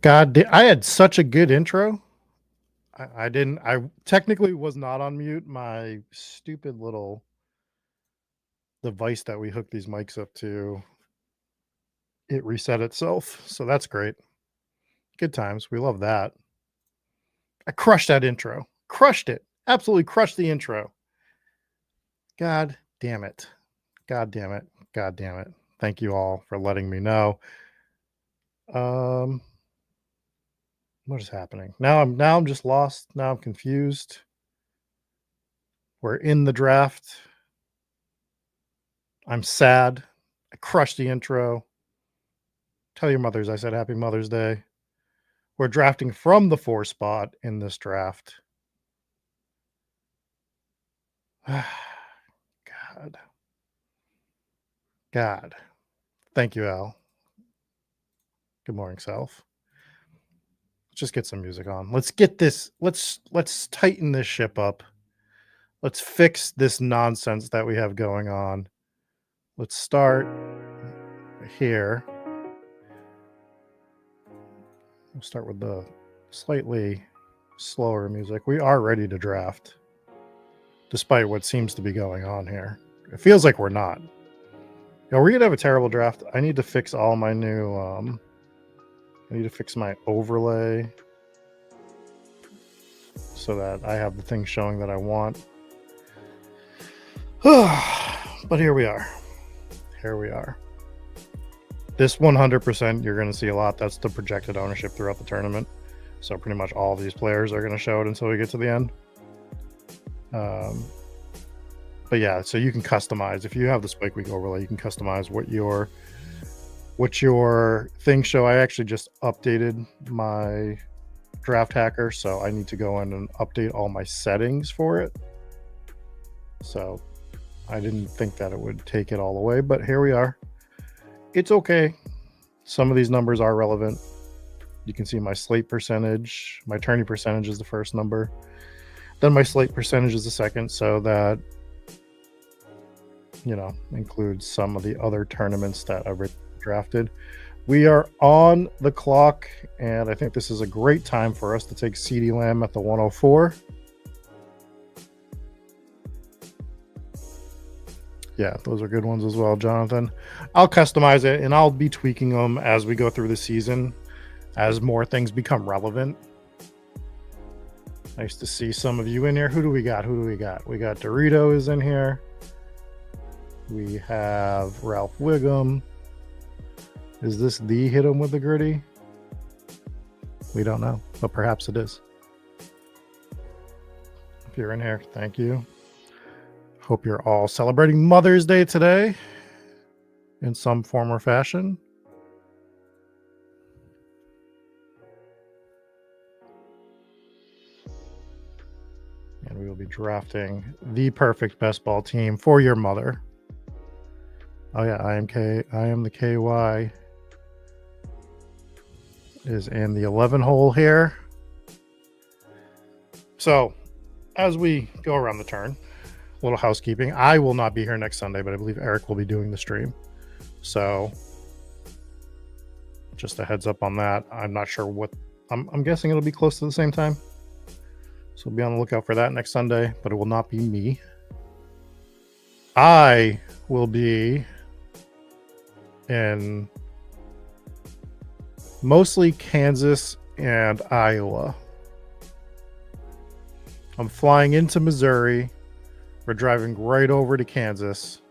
I had such a good intro. I didn't. I technically was not on mute. My stupid little device that we hook these mics up to, it reset itself. So that's great. Good times. We love that. I crushed that intro. Crushed it. Absolutely crushed the intro. God damn it. God damn it. God damn it. Thank you all for letting me know. Um, what is happening? Now I'm just lost. Now I'm confused. We're in the draft. I'm sad. I crushed the intro. Tell your mothers I said Happy Mother's Day. We're drafting from the 4 spot in this draft. God. God. Thank you, Al. Good morning, self. Let's just get some music on. Let's get this. Let's tighten this ship up. Let's fix this nonsense that we have going on. Let's start here. We'll start with the slightly slower music. We are ready to draft, despite what seems to be going on here. It feels like we're not. Yo, we're gonna have a terrible draft. I need to fix all my new I need to fix my overlay so that I have the thing showing that I want. But here we are. Here we are. This 100% you're going to see a lot. That's the projected ownership throughout the tournament. So pretty much all these players are going to show it until we get to the end. But yeah, so you can customize. If you have the Spike Week overlay, you can customize what your things show. I actually just updated my draft hacker, so I need to go in and update all my settings for it. So I didn't think that it would take it all away, but here we are. It's okay. Some of these numbers are relevant. You can see my slate percentage. My tourney percentage is the first number. Then my slate percentage is the second, so that, you know, includes some of the other tournaments that I've drafted. We are on the clock, and I think this is a great time for us to take CeeDee Lamb at the 104. Yeah, those are good ones as well, Jonathan. I'll customize it, and I'll be tweaking them as we go through the season, as more things become relevant. Nice to see some of you in here. Who do we got? We got Dorito is in here. We have Ralph Wiggum. Is this the hit him with the gritty? We don't know, but perhaps it is. If you're in here, thank you. Hope you're all celebrating Mother's Day today in some form or fashion. And we will be drafting the perfect best ball team for your mother. Oh yeah, I am the KY is in the 11 hole here. So as we go around the turn, a little housekeeping. I will not be here next Sunday, but I believe Eric will be doing the stream. So just a heads up on that. I'm not sure what, I'm guessing it'll be close to the same time. So be on the lookout for that next Sunday, but it will not be me. I will be in mostly Kansas and Iowa. I'm flying into Missouri. We're driving right over to Kansas.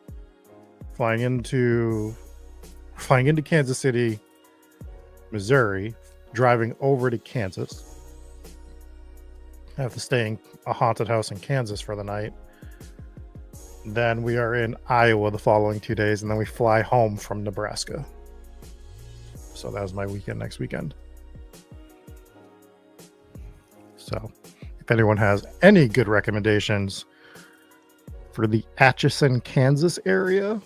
Flying into Kansas City, Missouri, driving over to Kansas. I have to stay in a haunted house in Kansas for the night. Then we are in Iowa the following 2 days, and then we fly home from Nebraska. So that was my weekend next weekend. So if anyone has any good recommendations for the Atchison, Kansas area,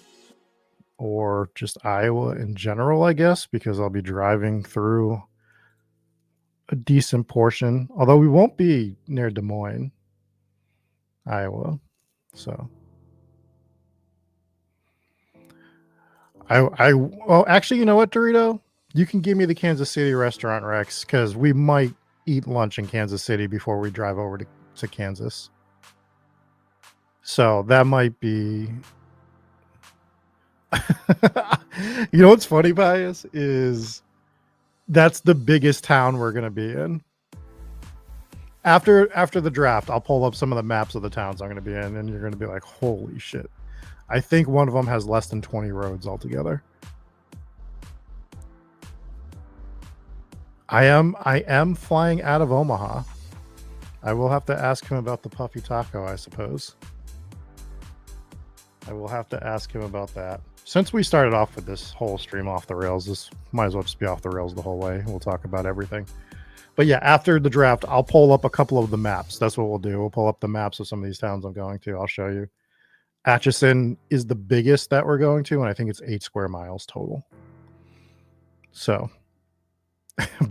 or just Iowa in general, I guess, because I'll be driving through a decent portion, although we won't be near Des Moines, Iowa. So well, actually, you know what, Dorito? You can give me the Kansas City restaurant, Rex, because we might eat lunch in Kansas City before we drive over to Kansas. So that might be. You know what's funny, Bias, is that's the biggest town we're going to be in. After the draft, I'll pull up some of the maps of the towns I'm going to be in, and you're going to be like, holy shit. I think one of them has less than 20 roads altogether. I am flying out of Omaha. I will have to ask him about the puffy taco, I suppose. I will have to ask him about that. Since we started off with this whole stream off the rails, this might as well just be off the rails the whole way. We'll talk about everything. But yeah, after the draft, I'll pull up a couple of the maps. That's what we'll do. We'll pull up the maps of some of these towns I'm going to. I'll show you. Atchison is the biggest that we're going to, and I think it's 8 square miles total. So,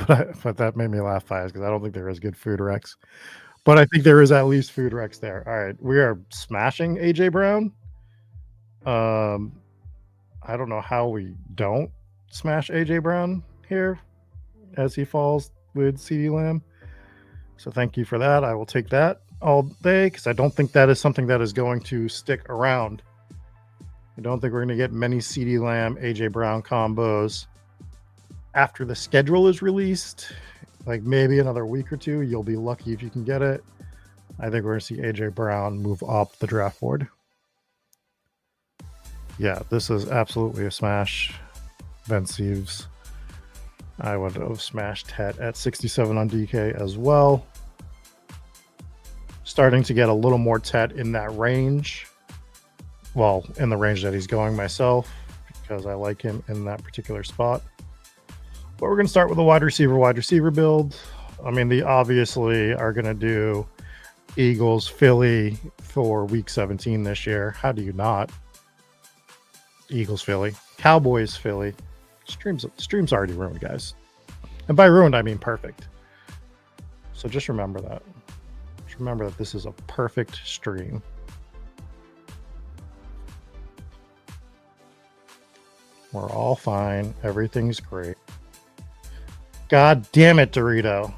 but that made me laugh, because I don't think there is good food Rex. But I think there is at least food Rex there. All right, we are smashing AJ Brown. I don't know how we don't smash AJ Brown here as he falls with CeeDee Lamb. So thank you for that. I will take that all day, because I don't think that is something that is going to stick around. I don't think we're going to get many CeeDee Lamb, AJ Brown combos after the schedule is released. Like maybe another week or two, you'll be lucky if you can get it. I think we're going to see AJ Brown move up the draft board. Yeah, this is absolutely a smash. Ben Sieves. I would have smashed Tet at 67 on DK as well. Starting to get a little more Tet in that range. Well, in the range that he's going myself, because I like him in that particular spot. But we're going to start with a wide receiver build. I mean, they obviously are going to do Eagles, Philly for week 17 this year. How do you not? Eagles, Philly, Cowboys, Philly. Stream's already ruined, guys. And by ruined, I mean perfect. So just remember that. Just remember that this is a perfect stream. We're all fine. Everything's great. God damn it, Dorito.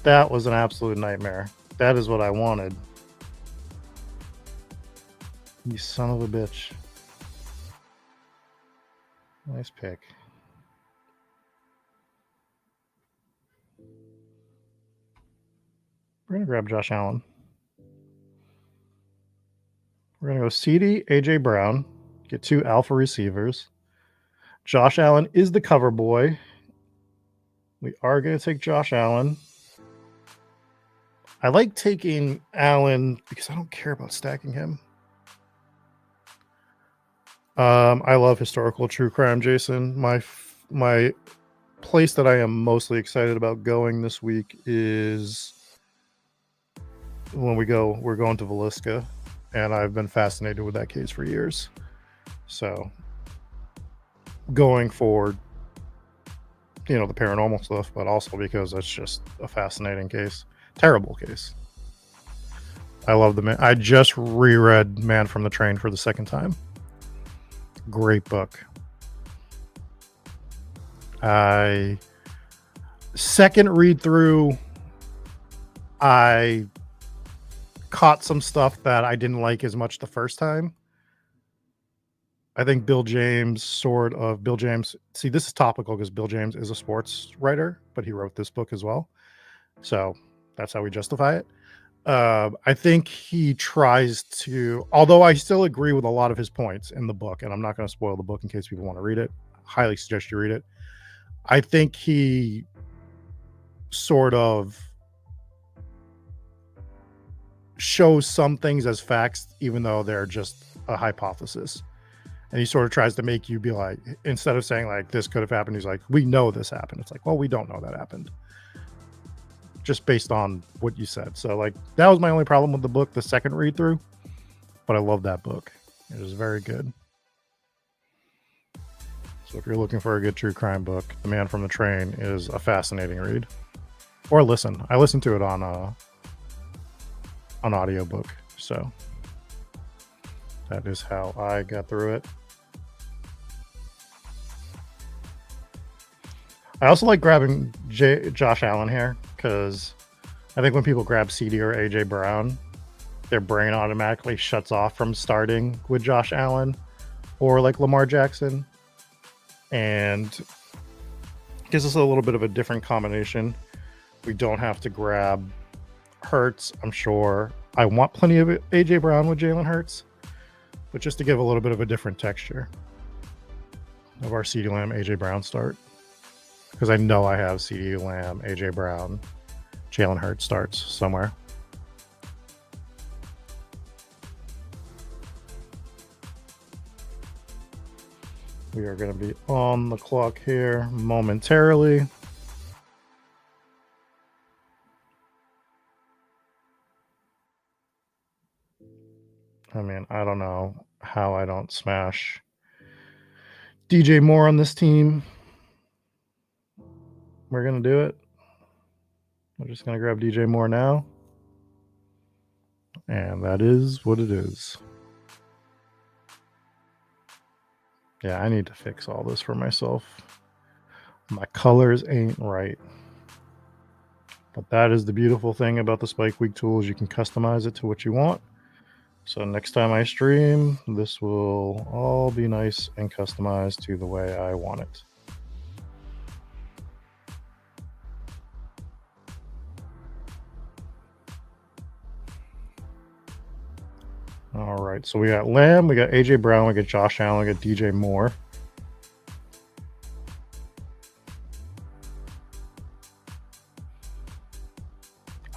That was an absolute nightmare. That is what I wanted. You son of a bitch. Nice pick. We're going to grab Josh Allen. We're going to go CeeDee, AJ Brown, get 2 alpha receivers. Josh Allen is the cover boy. We are going to take Josh Allen. I like taking Allen because I don't care about stacking him. I love historical true crime, Jason. My place that I am mostly excited about going this week is when we're going to Villisca, and I've been fascinated with that case for years. So going for, the paranormal stuff, but also because it's just a fascinating case. Terrible case. I love the man. I just reread Man from the Train for the second time. Great book. Second read through, I caught some stuff that I didn't like as much the first time. I think Bill James, see, this is topical because Bill James is a sports writer, but he wrote this book as well. So that's how we justify it. I think he tries to, although I still agree with a lot of his points in the book, and I'm not going to spoil the book in case people want to read it. Highly suggest you read it. I think he sort of shows some things as facts, even though they're just a hypothesis. And he sort of tries to make you be like, instead of saying like, this could have happened, he's like, we know this happened. It's like, well, we don't know that happened, just based on what you said. So like, that was my only problem with the book, the second read through, but I love that book. It is very good. So if you're looking for a good true crime book, The Man from the Train is a fascinating read. Or listen. I listened to it on audiobook. So that is how I got through it. I also like grabbing Josh Allen here because I think when people grab CD or AJ Brown, their brain automatically shuts off from starting with Josh Allen or like Lamar Jackson, and gives us a little bit of a different combination. We don't have to grab Hurts. I'm sure I want plenty of AJ Brown with Jalen Hurts, but just to give a little bit of a different texture of our CeeDee Lamb AJ Brown start, because I know I have CeeDee Lamb AJ Brown Jalen Hurts starts somewhere. We are going to be on the clock here momentarily. I mean, I don't know how I don't smash DJ Moore on this team. We're going to do it. We're just going to grab DJ Moore now. And that is what it is. Yeah, I need to fix all this for myself. My colors ain't right. But that is the beautiful thing about the Spike Week tools. You can customize it to what you want. So next time I stream, this will all be nice and customized to the way I want it. All right, so we got Lamb, we got AJ Brown, we got Josh Allen, we got DJ Moore.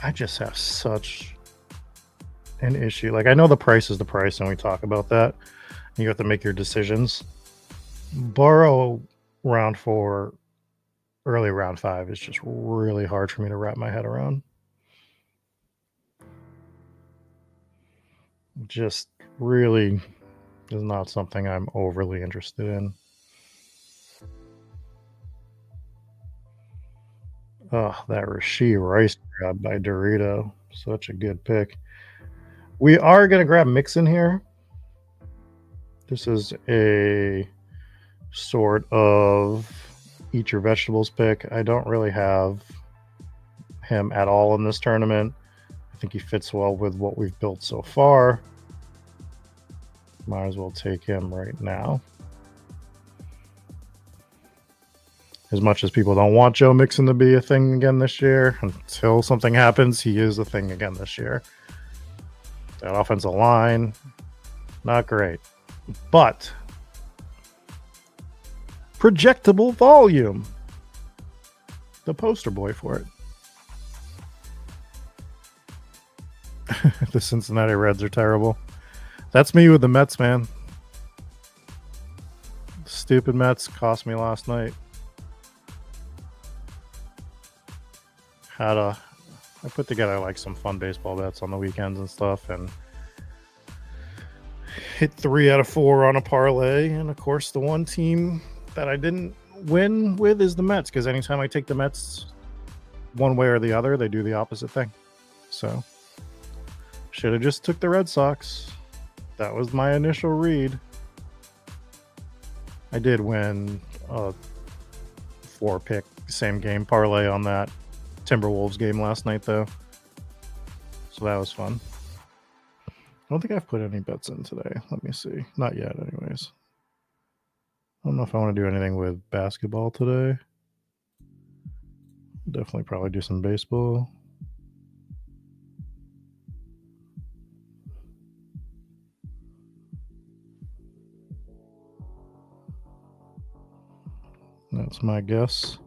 I just have such an issue. Like, I know the price is the price, and we talk about that. You have to make your decisions. Burrow round 4, early round 5 is just really hard for me to wrap my head around. Just really is not something I'm overly interested in. Oh, that Rashee Rice grab by Dorito. Such a good pick. We are going to grab Mixon here. This is a sort of eat your vegetables pick. I don't really have him at all in this tournament. I think he fits well with what we've built so far. Might as well take him right now. As much as people don't want Joe Mixon to be a thing again this year, until something happens, he is a thing again this year. That offensive line, not great. But projectable volume. The poster boy for it. The Cincinnati Reds are terrible. That's me with the Mets, man. Stupid Mets cost me last night. I put together like some fun baseball bets on the weekends and stuff, and hit 3 out of 4 on a parlay. And of course, the one team that I didn't win with is the Mets, because anytime I take the Mets one way or the other, they do the opposite thing. So should have just took the Red Sox. That was my initial read. I did win a 4-pick same game parlay on that Timberwolves game last night, though. So that was fun. I don't think I've put any bets in today. Let me see. Not yet, anyways. I don't know if I want to do anything with basketball today. Definitely probably do some baseball. That's my guess.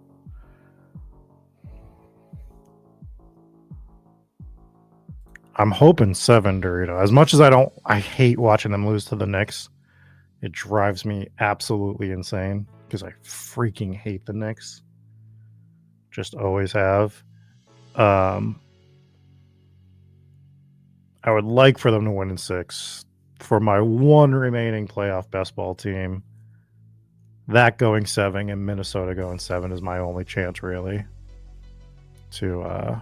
I'm hoping 7, Dorito. As much as I hate watching them lose to the Knicks. It drives me absolutely insane because I freaking hate the Knicks. Just always have. I would like for them to win in 6. For my one remaining playoff best ball team, that going 7 and Minnesota going 7 is my only chance, really, to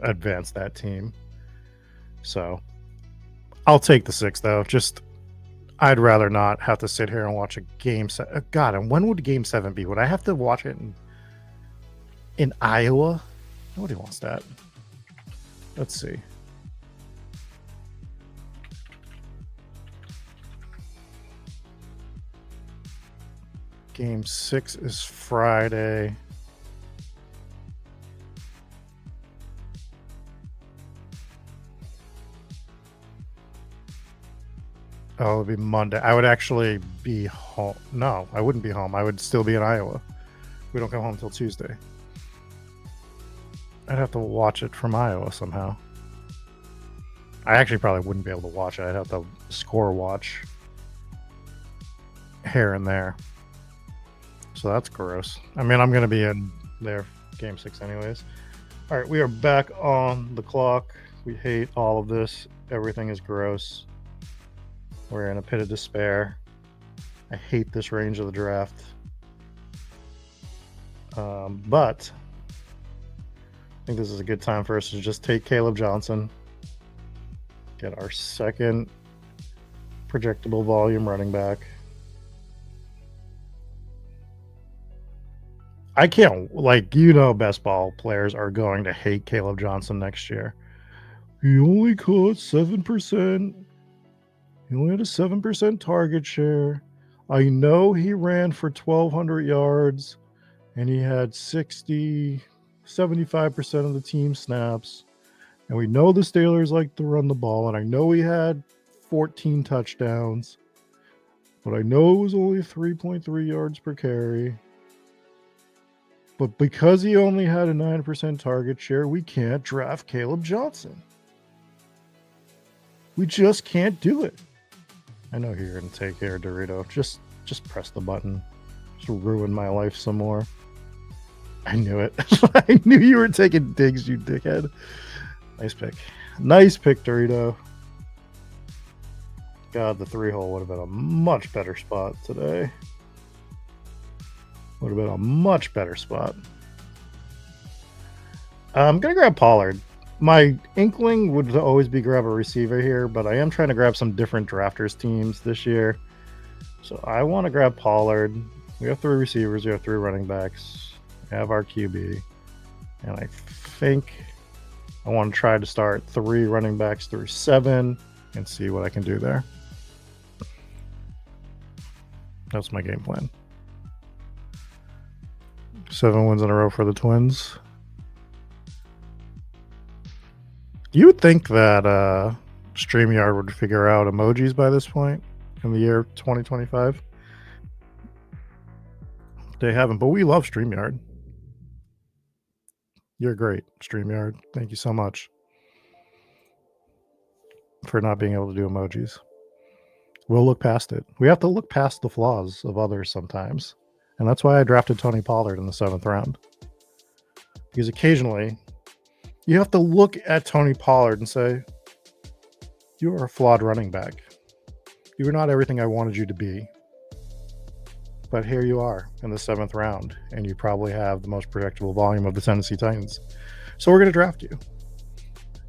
advance that team. So I'll take the 6, though. Just I'd rather not have to sit here and watch a game. God, and when would Game 7 be? Would I have to watch it in Iowa? Nobody wants that. Let's see. Game 6 is Friday. Oh, it would be Monday. I would actually be home. No, I wouldn't be home. I would still be in Iowa. We don't come home until Tuesday. I'd have to watch it from Iowa somehow. I actually probably wouldn't be able to watch it. I'd have to score watch here and there. So that's gross. I mean, I'm going to be in there Game 6 anyways. All right, we are back on the clock. We hate all of this. Everything is gross. We're in a pit of despair. I hate this range of the draft. But I think this is a good time for us to just take Caleb Johnson, get our second projectable volume running back. I can't, best ball players are going to hate Caleb Johnson next year. He only caught 7%. He only had a 7% target share. I know he ran for 1,200 yards and he had 75% of the team snaps. And we know the Steelers like to run the ball. And I know he had 14 touchdowns. But I know it was only 3.3 yards per carry. But because he only had a 9% target share, we can't draft Caleb Johnson. We just can't do it. I know who you're going to take here, Dorito. Just press the button. Just ruin my life some more. I knew it. I knew you were taking digs, you dickhead. Nice pick. Nice pick, Dorito. God, the 3-hole would have been a much better spot today. Would have been a much better spot. I'm going to grab Pollard. My inkling would always be grab a receiver here, but I am trying to grab some different drafters teams this year. So I want to grab Pollard. We have 3 receivers. We have 3 running backs. We have our QB. And I think I want to try to start 3 running backs through 7 and see what I can do there. That's my game plan. 7 wins in a row for the Twins. You would think that StreamYard would figure out emojis by this point in the year 2025. They haven't, but we love StreamYard. You're great, StreamYard. Thank you so much for not being able to do emojis. We'll look past it. We have to look past the flaws of others sometimes. And that's why I drafted Tony Pollard in the 7th round. Because occasionally you have to look at Tony Pollard and say, you are a flawed running back. You are not everything I wanted you to be. But here you are in the 7th round, and you probably have the most projectable volume of the Tennessee Titans. So we're going to draft you.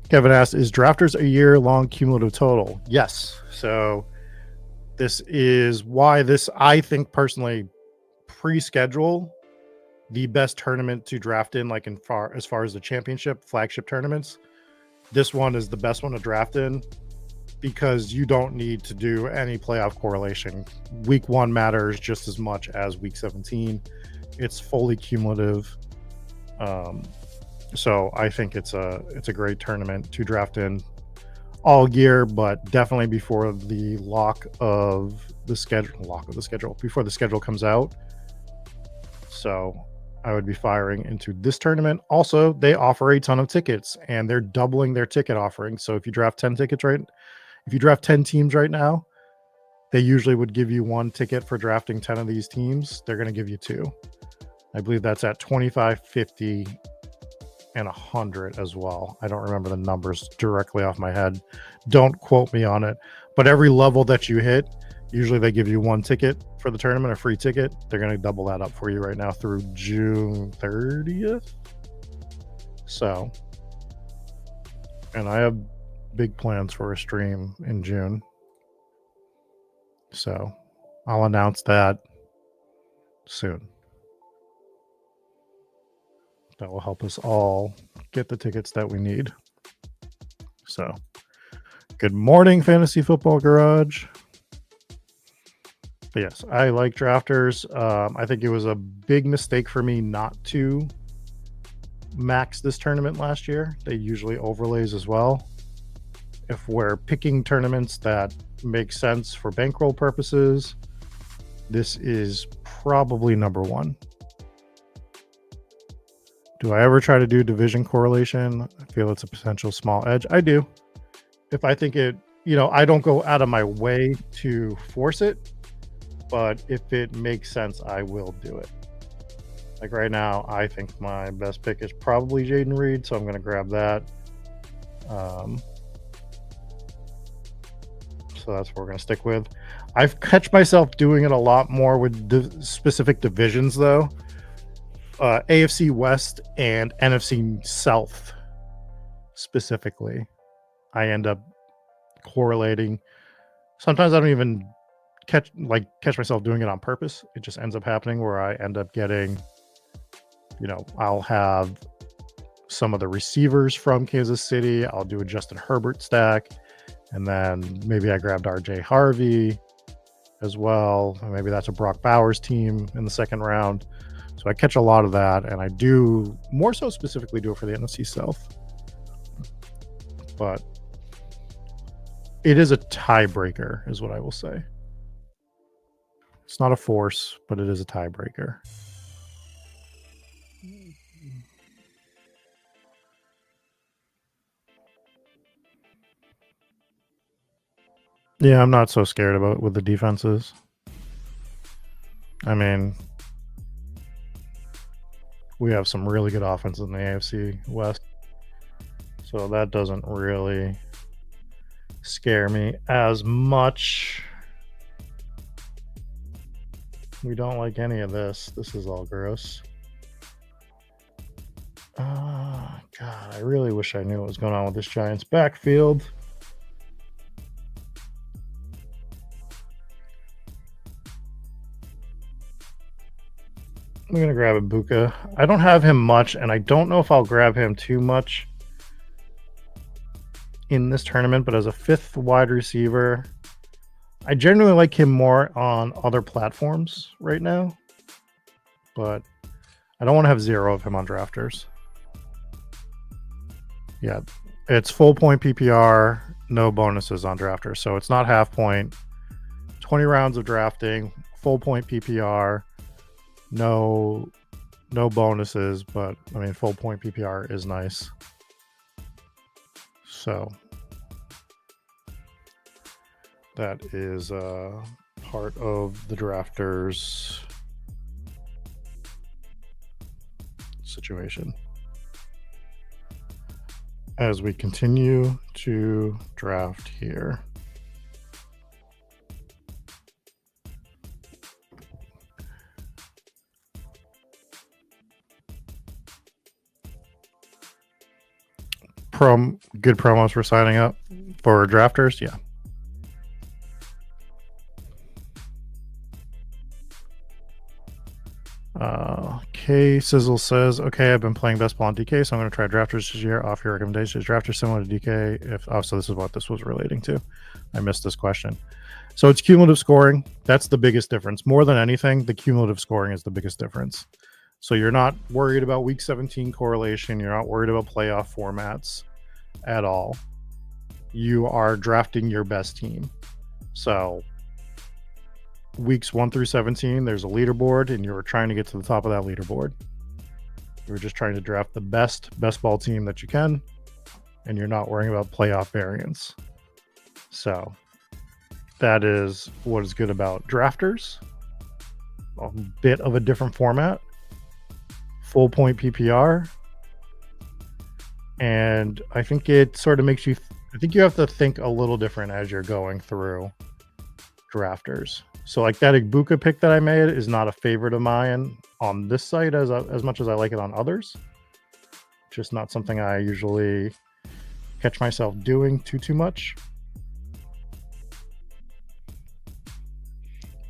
Kevin asked, is drafters a year-long cumulative total? Yes. So this is why this, I think personally, pre-schedule the best tournament to draft in, like as far as the championship flagship tournaments. This one is the best one to draft in because you don't need to do any playoff correlation. Week 1 matters just as much as week 17. It's fully cumulative. So I think it's a great tournament to draft in all year, but definitely before the lock of the schedule, before the schedule comes out. So I would be firing into this tournament. Also, they offer a ton of tickets and they're doubling their ticket offering. So if you draft 10 teams right now, they usually would give you 1 ticket for drafting 10 of these teams. They're going to give you 2. I believe that's at 25, 50, and 100 as well. I don't remember the numbers directly off my head. Don't quote me on it. But every level that you hit, usually they give you 1 ticket for the tournament, a free ticket. They're going to double that up for you right now through June 30th. So, and I have big plans for a stream in June. So I'll announce that soon. That will help us all get the tickets that we need. So good morning, Fantasy Football Garage. But yes, I like drafters. I think it was a big mistake for me not to max this tournament last year. They usually overlays as well. If we're picking tournaments that make sense for bankroll purposes, this is probably number one. Do I ever try to do division correlation? I feel it's a potential small edge. I do. If I think it, I don't go out of my way to force it, but if it makes sense, I will do it. Like right now, I think my best pick is probably Jaden Reed, so I'm going to grab that. So that's what we're going to stick with. I've catch myself doing it a lot more with specific divisions, though. AFC West and NFC South specifically. I end up correlating. Sometimes I don't even catch myself doing it on purpose. It just ends up happening where I end up getting, I'll have some of the receivers from Kansas City. I'll do a Justin Herbert stack. And then maybe I grabbed RJ Harvey as well. Or maybe that's a Brock Bowers team in the second round. So I catch a lot of that, and I do more so specifically do it for the NFC South. But it is a tiebreaker, is what I will say. It's not a force, but it is a tiebreaker. Yeah, I'm not so scared about with the defenses. I mean, we have some really good offense in the AFC West. So that doesn't really scare me as much. We don't like any of this. This is all gross. God, I really wish I knew what was going on with this Giants backfield. I'm going to grab Ibuka. I don't have him much, and I don't know if I'll grab him too much in this tournament, but as a fifth wide receiver, I generally like him more on other platforms right now, but I don't want to have zero of him on drafters. Yeah, it's full point PPR, no bonuses on drafters, so it's not half point. 20 rounds of drafting, full point PPR. No bonuses, but I mean, full point PPR is nice. So that is part of the drafters situation. As we continue to draft here. Good promos for signing up for drafters. Yeah. K Sizzle says, okay, I've been playing best ball on DK, so I'm going to try drafters this year off your recommendations. Drafters similar to DK. So this is what this was relating to. I missed this question. So it's cumulative scoring. That's the biggest difference. More than anything, the cumulative scoring is the biggest difference. So you're not worried about week 17 correlation. You're not worried about playoff formats at all. You are drafting your best team. So weeks 1 through 17, there's a leaderboard, and you're trying to get to the top of that leaderboard. You're just trying to draft the best ball team that you can, and you're not worrying about playoff variance. So that is what is good about drafters. A bit of a different format. Full point PPR. And I think it sort of makes you, I think you have to think a little different as you're going through drafters. So like that Ibuka pick that I made is not a favorite of mine on this site as much as I like it on others. Just not something I usually catch myself doing too much.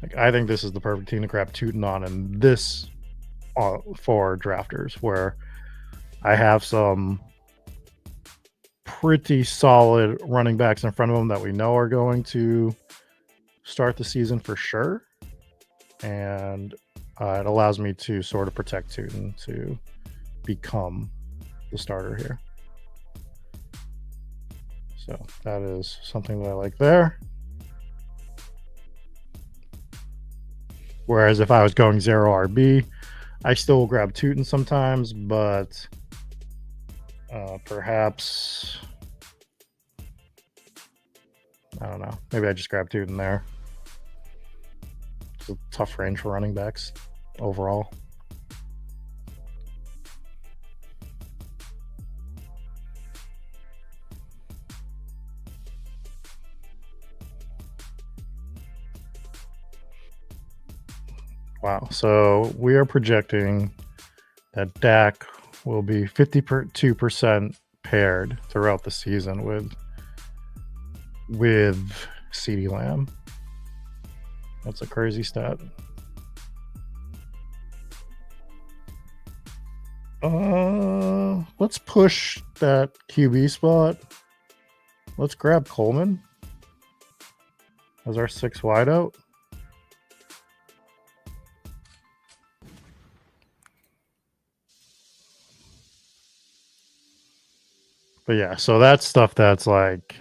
Like, I think this is the perfect team to grab Tootin on, and this for drafters, where I have some pretty solid running backs in front of them that we know are going to start the season for sure, and it allows me to sort of protect Tootin to become the starter here. So that is something that I like there. Whereas if I was going 0 RB, I still will grab Tootin sometimes, but perhaps, I don't know. Maybe I just grab Tootin there. It's a tough range for running backs overall. Wow. So we are projecting that Dak will be 52% paired throughout the season with CeeDee Lamb. That's a crazy stat. Let's push that QB spot. Let's grab Coleman as our 6 wideout. But yeah, so that's stuff that's like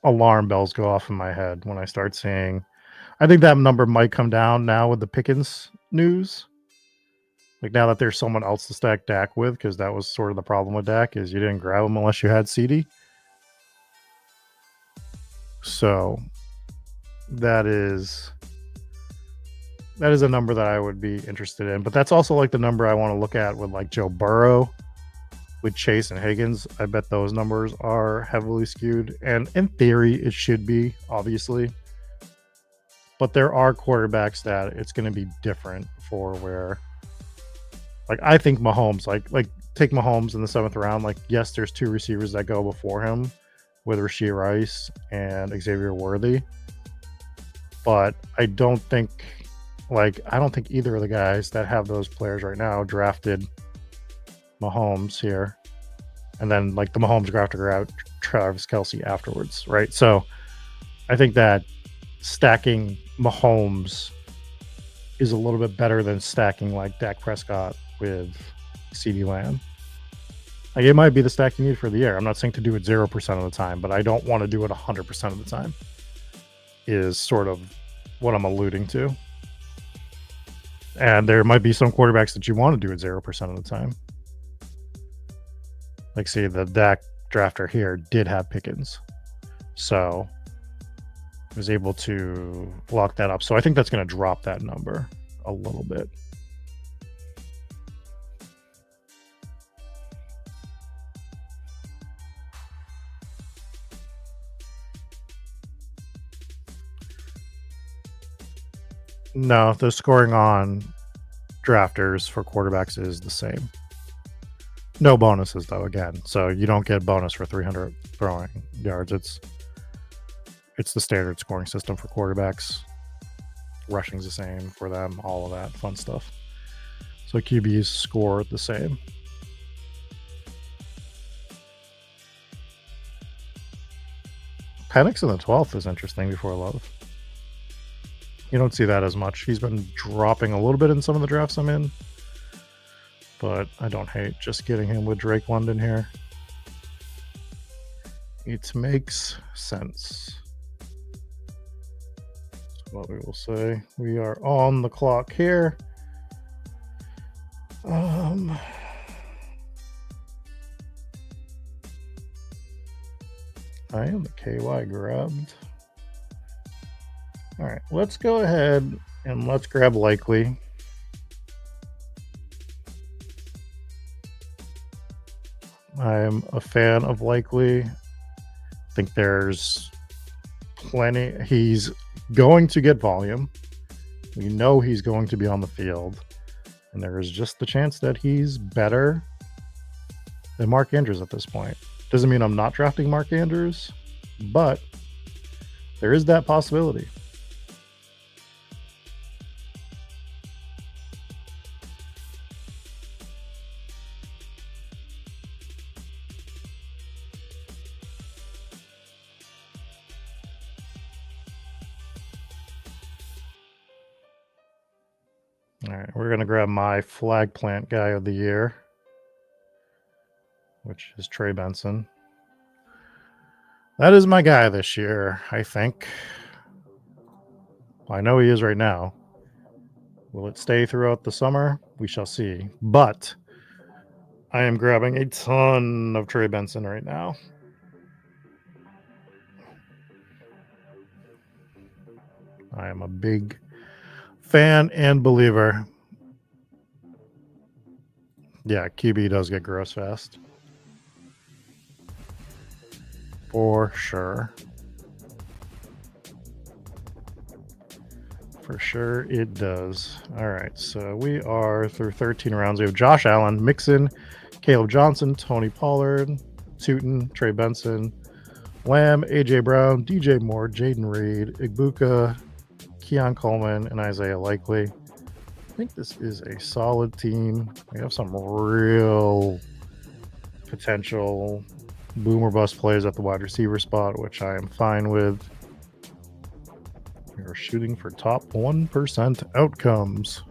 alarm bells go off in my head when I start seeing. I think that number might come down now with the Pickens news. Like, now that there's someone else to stack Dak with, because that was sort of the problem with Dak, is you didn't grab him unless you had CD. So that is a number that I would be interested in. But that's also like the number I want to look at with like Joe Burrow, with Chase and Higgins. I bet those numbers are heavily skewed. And in theory, it should be, obviously. But there are quarterbacks that it's going to be different for, where, like, I think Mahomes, like take Mahomes in the 7th round. Like, yes, there's 2 receivers that go before him with Rashee Rice and Xavier Worthy. But I don't think either of the guys that have those players right now drafted Mahomes here. And then, like, the Mahomes drafted out Travis Kelce afterwards, right? So I think that stacking Mahomes is a little bit better than stacking like Dak Prescott with CeeDee Lamb. Like, it might be the stack you need for the year. I'm not saying to do it 0% of the time, but I don't want to do it 100% of the time, is sort of what I'm alluding to. And there might be some quarterbacks that you want to do it 0% of the time. Like, see, the Dak drafter here did have Pickens, so I was able to lock that up. So I think that's going to drop that number a little bit. No, the scoring on drafters for quarterbacks is the same. No bonuses, though, again. So you don't get bonus for 300 throwing yards. It's the standard scoring system for quarterbacks. Rushing's the same for them, all of that fun stuff. So QBs score the same. Penix in the 12th is interesting before Love. You don't see that as much. He's been dropping a little bit in some of the drafts I'm in, but I don't hate just getting him with Drake London here. It makes sense. That's what we will say. We are on the clock here. I am the KY grabbed. All right, let's go ahead and let's grab Likely. I'm a fan of Likely. I think there's plenty. He's going to get volume. We know he's going to be on the field. And there is just the chance that he's better than Mark Andrews at this point. Doesn't mean I'm not drafting Mark Andrews, but there is that possibility. All right, we're going to grab my flag plant guy of the year, which is Trey Benson. That is my guy this year, I think. Well, I know he is right now. Will it stay throughout the summer? We shall see. But I am grabbing a ton of Trey Benson right now. I am a big fan and believer. Yeah, QB does get gross fast. For sure. For sure it does. All right, so we are through 13 rounds. We have Josh Allen, Mixon, Caleb Johnson, Tony Pollard, Tootin, Trey Benson, Lamb, AJ Brown, DJ Moore, Jaden Reed, Igbuka, Keon Coleman, and Isaiah Likely. I think this is a solid team. We have some real potential boom or bust plays at the wide receiver spot, which I am fine with. We are shooting for top 1% outcomes.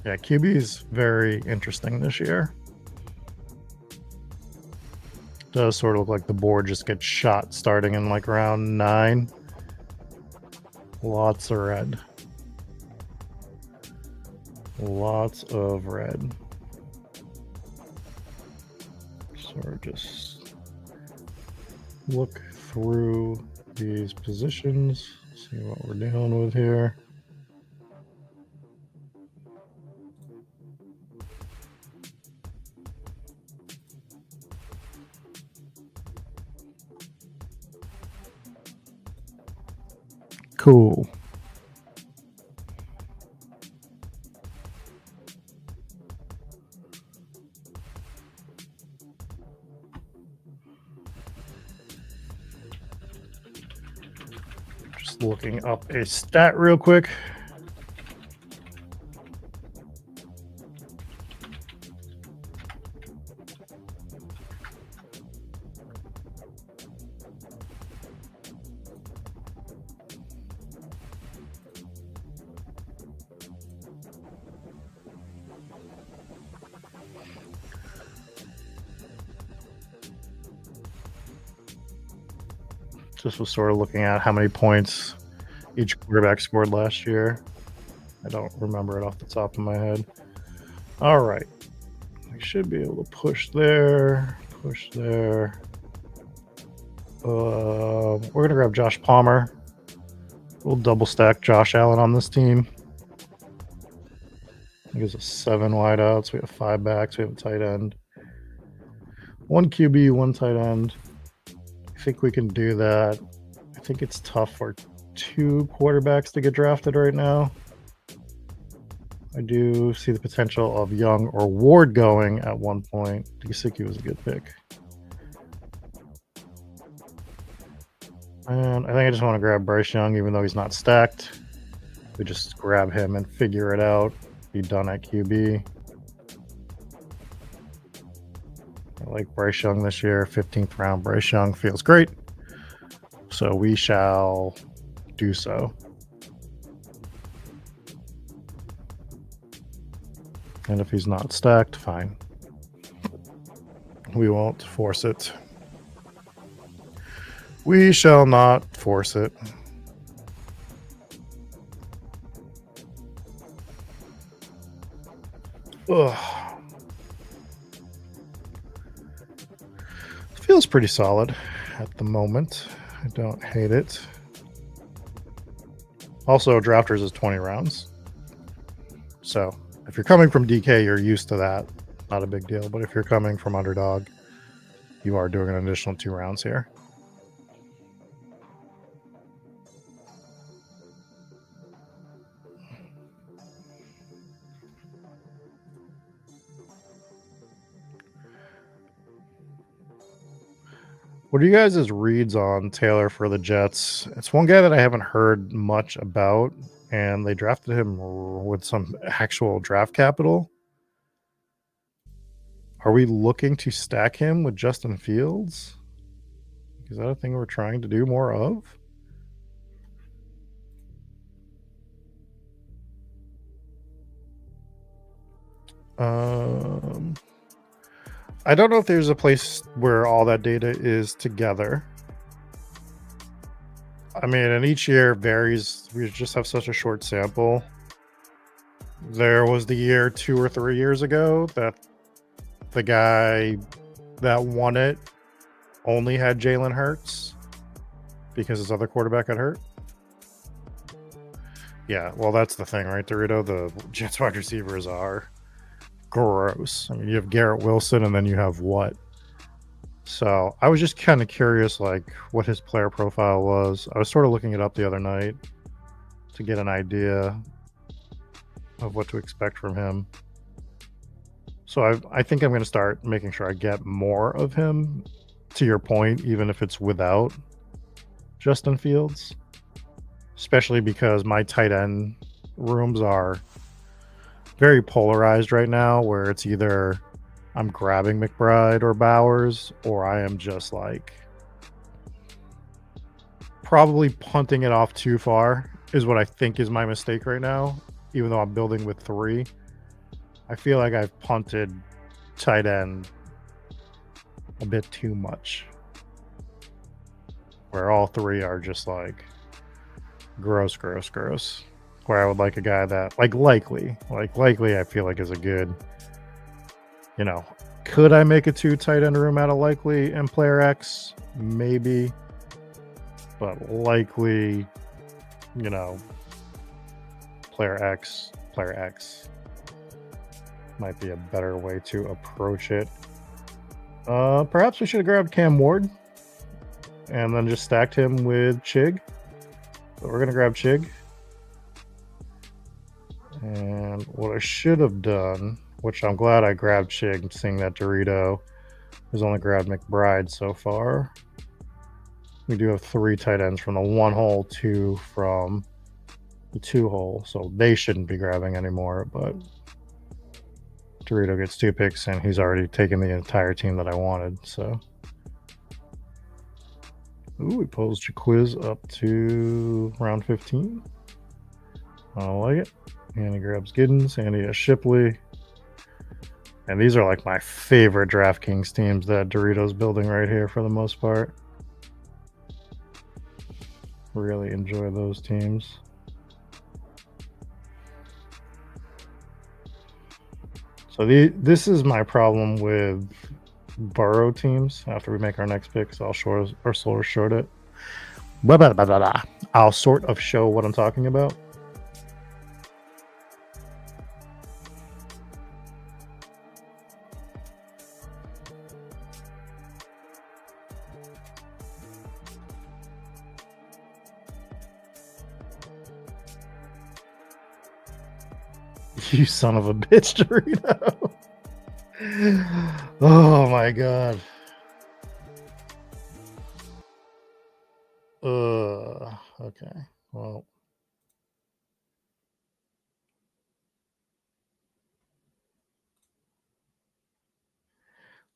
Yeah, QB is very interesting this year. Does sort of look like the board just gets shot starting in like round 9. Lots of red. Lots of red. So just look through these positions, see what we're dealing with here. Cool. Just looking up a stat real quick. Just was sort of looking at how many points each quarterback scored last year. I don't remember it off the top of my head. All right. We should be able to push there, push there. We're going to grab Josh Palmer. We'll double stack Josh Allen on this team. I think it's a 7 wideouts. We have 5 backs. We have a tight end. 1 QB, 1 tight end. I think we can do that. I think it's tough for 2 quarterbacks to get drafted right now. I do see the potential of Young or Ward going at one point. Gesicki was a good pick. And I think I just want to grab Bryce Young, even though he's not stacked. We just grab him and figure it out. Be done at QB. I like Bryce Young this year. 15th round Bryce Young feels great. So we shall do so. And if he's not stacked, fine. We won't force it. We shall not force it. Ugh. Feels pretty solid at the moment. I don't hate it. Also, drafters is 20 rounds. So if you're coming from DK, you're used to that. Not a big deal. But if you're coming from underdog, you are doing an additional 2 rounds here. What are you guys' reads on Taylor for the Jets? It's one guy that I haven't heard much about, and they drafted him with some actual draft capital. Are we looking to stack him with Justin Fields? Is that a thing we're trying to do more of? I don't know if there's a place where all that data is together. I mean, and each year varies. We just have such a short sample. There was the year 2 or 3 years ago that the guy that won it only had Jalen Hurts because his other quarterback got hurt. Yeah, well, that's the thing, right, Dorito? The Jets wide receivers are gross. I mean, you have Garrett Wilson, and then you have what? So I was just kind of curious, like, what his player profile was. I was sort of looking it up the other night to get an idea of what to expect from him. So I think I'm going to start making sure I get more of him, to your point, even if it's without Justin Fields, especially because my tight end rooms are very polarized right now, where it's either I'm grabbing McBride or Bowers, or I am just like probably punting it off too far is what I think is my mistake right now, even though I'm building with 3. I feel like I've punted tight end a bit too much, where all 3 are just like gross. Where I would like a guy that likely I feel like is a good, could I make a 2 tight end room out of likely and player X? Maybe, but likely, player X might be a better way to approach it. Perhaps we should have grabbed Cam Ward and then just stacked him with Chig. So we're going to grab Chig. And what I should have done, which I'm glad I grabbed Chig, seeing that Dorito has only grabbed McBride so far. We do have 3 tight ends from the 1 hole, 2 from the 2 hole, so they shouldn't be grabbing anymore, but Dorito gets 2 picks, and he's already taken the entire team that I wanted, so. Ooh, we posed Jaquiz up to round 15. I like it. And he grabs Giddens, and he has Shipley. And these are like my favorite DraftKings teams that Dorito's building right here for the most part. Really enjoy those teams. So this is my problem with Burrow teams. After we make our next pick, so I'll short it. I'll sort of show what I'm talking about. You son of a bitch, Dorito. Oh my god. Okay. Well.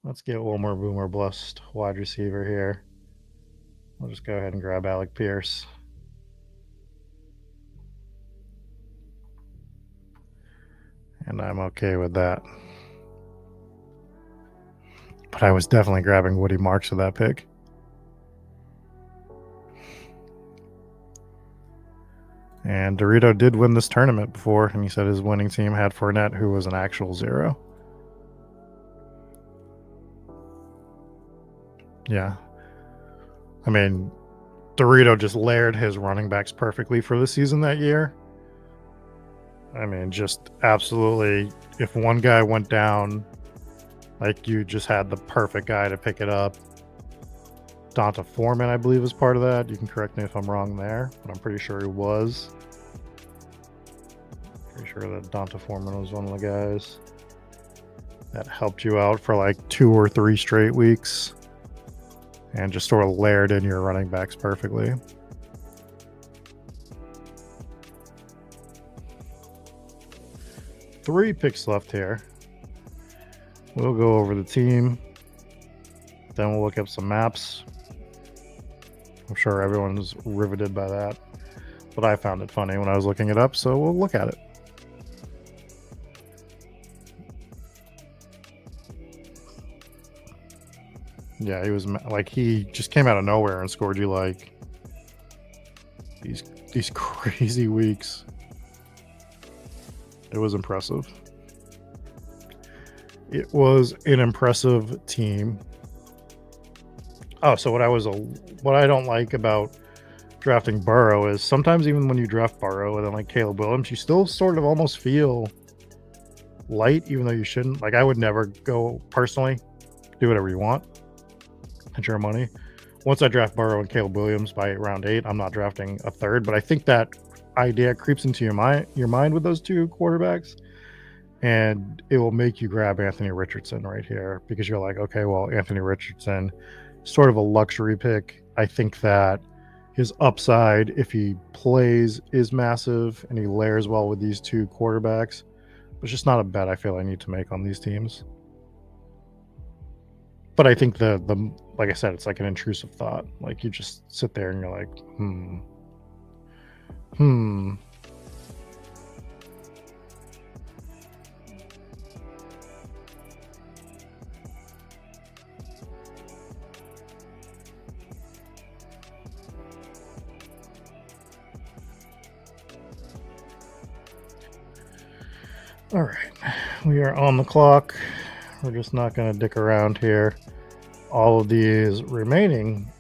Let's get one more boomer bust wide receiver here. I'll just go ahead and grab Alec Pierce. And I'm okay with that. But I was definitely grabbing Woody Marks with that pick. And Dorito did win this tournament before, and he said his winning team had Fournette, who was an actual 0. Yeah. I mean, Dorito just layered his running backs perfectly for the season that year. I mean, just absolutely, if one guy went down, like, you just had the perfect guy to pick it up. Donta Foreman, I believe, was part of that. You can correct me if I'm wrong there, but I'm pretty sure he was. Pretty sure that Donta Foreman was one of the guys that helped you out for like 2 or 3 straight weeks and just sort of layered in your running backs perfectly. 3 picks left here. We'll go over the team. Then we'll look up some maps. I'm sure everyone's riveted by that. But I found it funny when I was looking it up, so we'll look at it. Yeah, he was like, he just came out of nowhere and scored you like these crazy weeks. It was impressive. It was an impressive team. Oh, so what I don't like about drafting Burrow is sometimes even when you draft Burrow and then like Caleb Williams, you still sort of almost feel light, even though you shouldn't. Like, I would never go personally, do whatever you want. It's your money. Once I draft Burrow and Caleb Williams by round 8, I'm not drafting a third. But I think that idea creeps into your mind with those 2 quarterbacks, and it will make you grab Anthony Richardson right here because you're like, okay, well, Anthony Richardson, sort of a luxury pick. I think that his upside, if he plays, is massive, and he layers well with these 2 quarterbacks. It's just not a bet I feel I need to make on these teams. But I think the like I said, it's like an intrusive thought. Like, you just sit there and you're like, All right, we are on the clock. We're just not going to dick around here. All of these remaining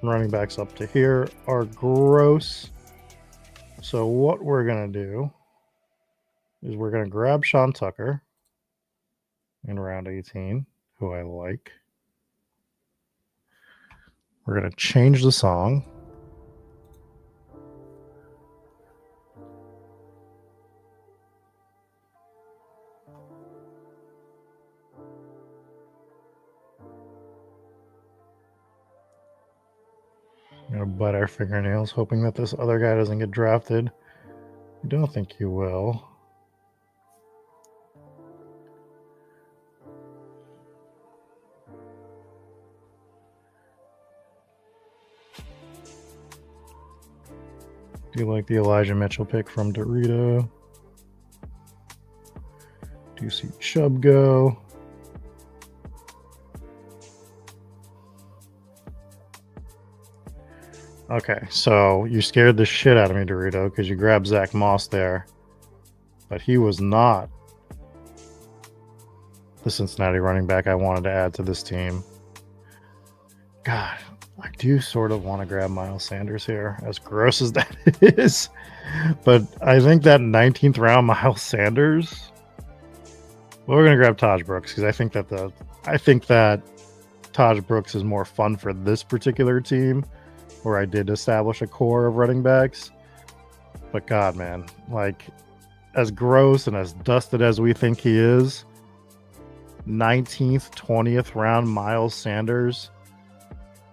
running backs up to here are gross. So what we're going to do is we're going to grab Sean Tucker in round 18, who I like. We're going to change the song. I'm going to bite our fingernails, hoping that this other guy doesn't get drafted. I don't think he will. Do you like the Elijah Mitchell pick from Dorito? Do you see Chubb go? Okay, so you scared the shit out of me, Dorito, because you grabbed Zach Moss there. But he was not the Cincinnati running back I wanted to add to this team. God, I do sort of want to grab Miles Sanders here, as gross as that is. But I think that 19th round Miles Sanders, well, we're going to grab Taj Brooks, because I think that Taj Brooks is more fun for this particular team, where I did establish a core of running backs. But God, man, like, as gross and as dusted as we think he is, 19th, 20th round Miles Sanders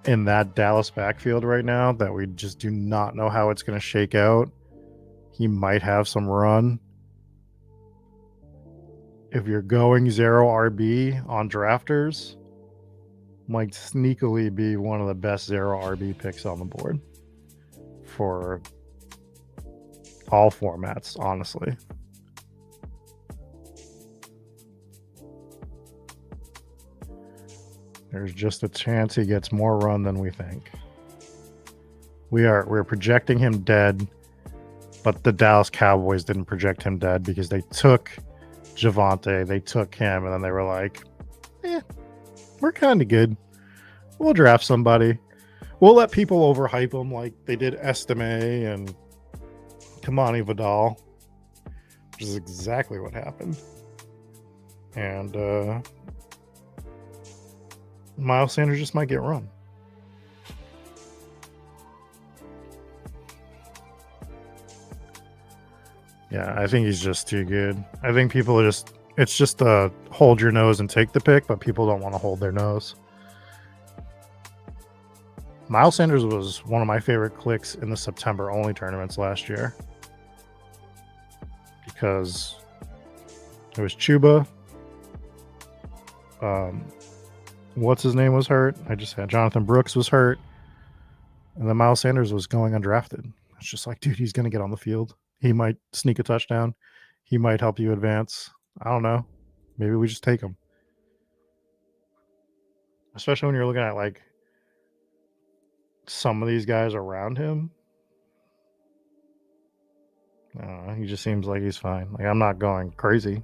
in that Dallas backfield right now, that we just do not know how it's going to shake out. He might have some run. If you're going 0 RB on drafters, might sneakily be one of the best 0 RB picks on the board for all formats, honestly. There's just a chance he gets more run than we think. We're projecting him dead, but the Dallas Cowboys didn't project him dead because they took Javonte, they took him, and then they were like, we're kind of good. We'll draft somebody. We'll let people overhype him like they did Estime and Kamani Vidal, which is exactly what happened. And Miles Sanders just might get run. Yeah, I think he's just too good. I think people are it's just a hold your nose and take the pick, but people don't want to hold their nose. Miles Sanders was one of my favorite clicks in the September only tournaments last year, because It was Chuba. What's his name was hurt. I just had Jonathan Brooks was hurt. And then Miles Sanders was going undrafted. It's just like, dude, he's going to get on the field. He might sneak a touchdown. He might help you advance. I don't know. Maybe we just take him. Especially when you're looking at like some of these guys around him. I don't know. He just seems like he's fine. Like, I'm not going crazy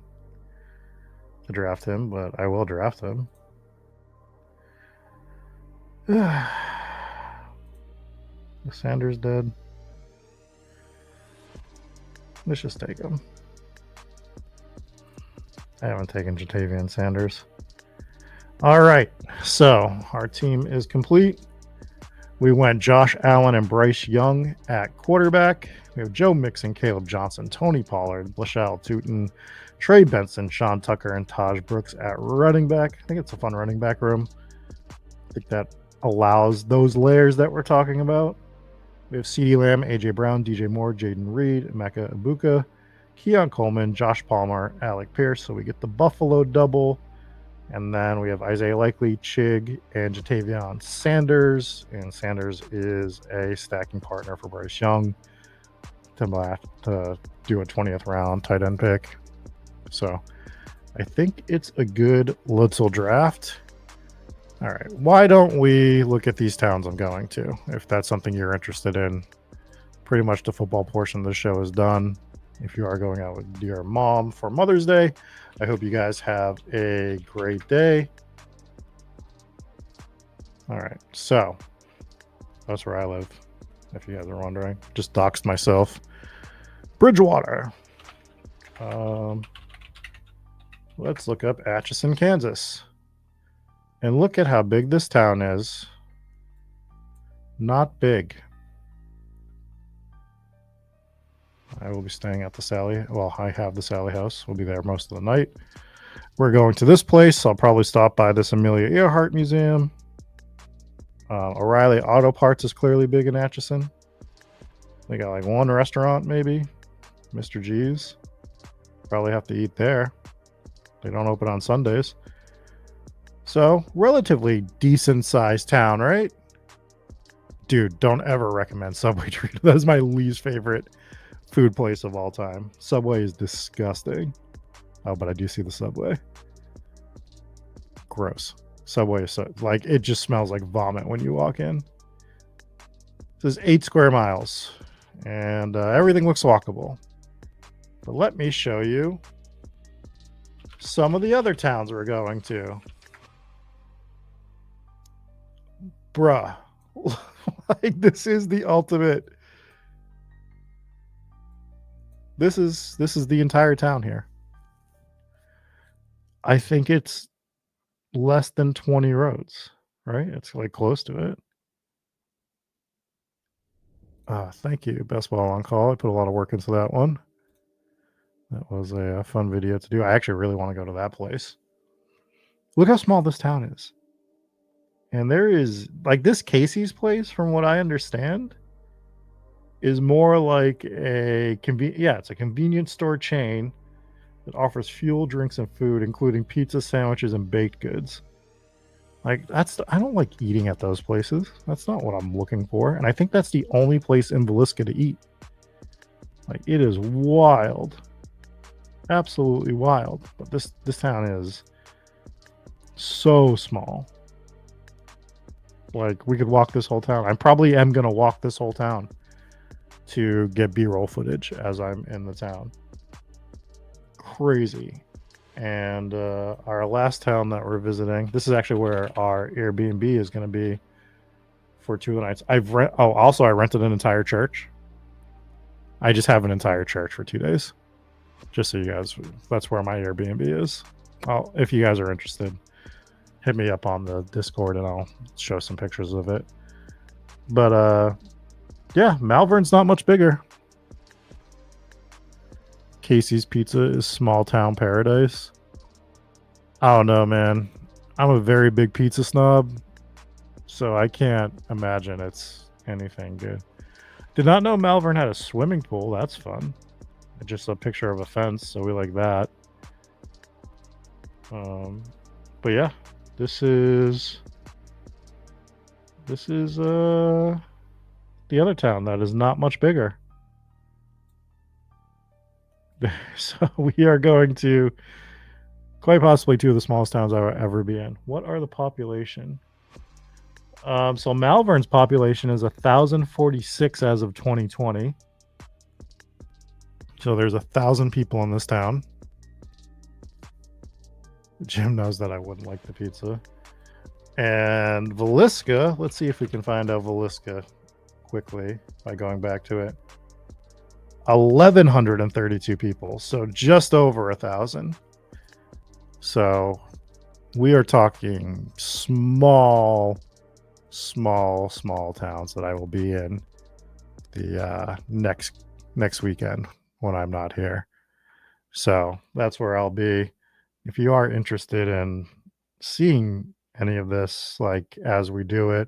to draft him, but I will draft him. Sanders dead. Let's just take him. I haven't taken Jatavian Sanders. All right, so our team is complete. We went Josh Allen and Bryce Young at quarterback. We have Joe Mixon, Caleb Johnson, Tony Pollard, Lashelle Tootin, Trey Benson, Sean Tucker, and Taj Brooks at running back. I think it's a fun running back room. I think that allows those layers that we're talking about. We have CeeDee Lamb, AJ Brown, DJ Moore, Jaden Reed, Emeka Ibuka, Keon Coleman, Josh Palmer, Alec Pierce. So we get the Buffalo double. And then we have Isaiah Likely, Chig, and Jatavian Sanders. And Sanders is a stacking partner for Bryce Young to do a 20th round tight end pick. So I think it's a good little draft. All right, why don't we look at these towns I'm going to, if that's something you're interested in. Pretty much the football portion of the show is done. If you are going out with your mom for Mother's Day, I hope you guys have a great day. All right, so that's where I live, if you guys are wondering. Just doxed myself. Bridgewater. Let's look up Atchison, Kansas. And look at how big this town is. Not big. I will be staying at the Sally. Well, I have the Sally house. We'll be there most of the night. We're going to this place. I'll probably stop by this Amelia Earhart Museum. O'Reilly Auto Parts is clearly big in Atchison. They got like one restaurant, maybe. Mr. G's. Probably have to eat there. They don't open on Sundays. So, relatively decent sized town, right? Dude, don't ever recommend Subway Treat. That is my least favorite food place of all time. Subway is disgusting. Oh, but I do see the Subway. Gross. Subway is so, like, it just smells like vomit when you walk in. This is 8 square miles. And everything looks walkable. But let me show you some of the other towns we're going to. Bruh. Like, this is the ultimate. This is the entire town here. I think it's less than 20 roads, right? It's like close to it. Thank you, Best Ball on Call. I put a lot of work into that one. That was a fun video to do. I actually really want to go to that place. Look how small this town is. And there is, like, this Casey's place, from what I understand, is more like a it's a convenience store chain that offers fuel, drinks, and food, including pizza, sandwiches, and baked goods. Like, I don't like eating at those places. That's not what I'm looking for. And I think that's the only place in Villisca to eat. Like, it is wild. Absolutely wild. But this town is so small. Like, we could walk this whole town. I probably am going to walk this whole town to get B-roll footage as I'm in the town. Crazy. And our last town that we're visiting, this is actually where our Airbnb is going to be for 2 nights. I rented an entire church. I just have an entire church for 2 days. Just so you guys, that's where my Airbnb is. If you guys are interested, hit me up on the Discord and I'll show some pictures of it. But yeah, Malvern's not much bigger. Casey's Pizza is small town paradise. I don't know, man. I'm a very big pizza snob, so I can't imagine it's anything good. Did not know Malvern had a swimming pool. That's fun. Just a picture of a fence, so we like that. But yeah, this is the other town that is not much bigger. So we are going to quite possibly two of the smallest towns I will ever be in. What are the population? So Malvern's population is 1,046 as of 2020. So there's 1,000 people in this town. Jim knows that I wouldn't like the pizza. And Villisca, let's see if we can find out Villisca quickly by going back to it. 1,132 people, so just over 1,000. So we are talking small towns that I will be in the next weekend when I'm not here. So that's where I'll be. If you are interested in seeing any of this, like as we do it,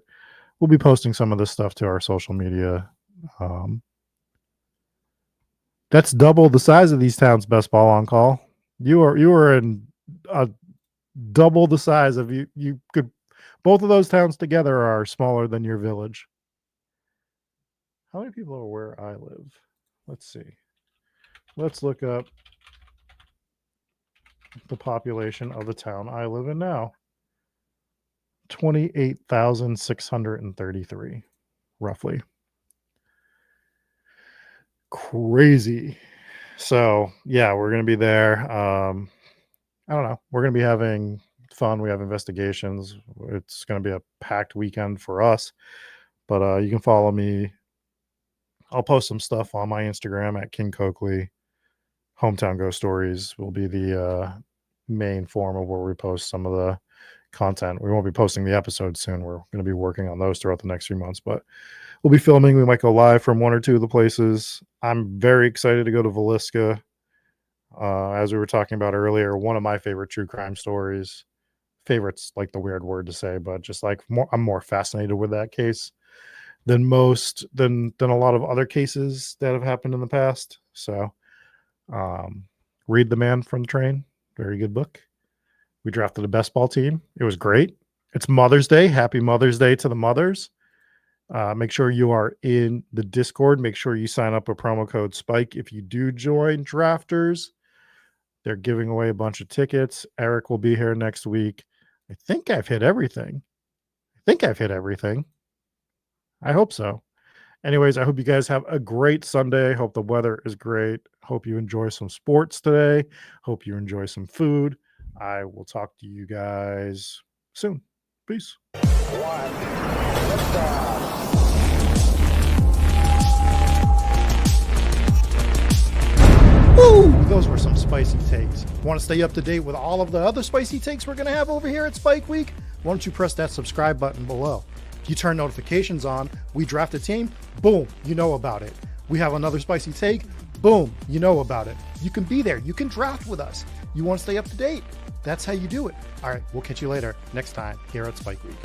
we'll be posting some of this stuff to our social media. That's double the size of these towns. Best ball on call. You are in double the size of you. You could, both of those towns together are smaller than your village. How many people are where I live? Let's see. Let's look up the population of the town I live in now. 28,633, roughly. Crazy. So yeah, we're gonna be there. I don't know. We're gonna be having fun. We have investigations. It's gonna be a packed weekend for us. But you can follow me. I'll post some stuff on my Instagram at King Coakley. Hometown Ghost Stories will be the main form of where we post some of the content. We won't be posting the episodes soon. We're going to be working on those throughout the next few months, but we'll be filming. We might go live from one or two of the places. I'm very excited to go to Villisca. As we were talking about earlier, one of my favorite true crime stories. Favorite's like the weird word to say, but just like I'm more fascinated with that case than a lot of other cases that have happened in the past. So read The Man from the Train. Very good book. We drafted a best ball team. It was great. It's Mother's Day. Happy Mother's Day to the mothers. Make sure you are in the Discord. Make sure you sign up with promo code Spike. If you do join Drafters, they're giving away a bunch of tickets. Eric will be here next week. I think I've hit everything. I hope so. Anyways, I hope you guys have a great Sunday. Hope the weather is great. Hope you enjoy some sports today. Hope you enjoy some food. I will talk to you guys soon. Peace. Woo! Those were some spicy takes. Want to stay up to date with all of the other spicy takes we're going to have over here at Spike Week? Why don't you press that subscribe button below? You turn notifications on, we draft a team, boom, you know about it. We have another spicy take, boom, you know about it. You can be there. You can draft with us. You want to stay up to date? That's how you do it. All right, we'll catch you later next time here at Spike Week.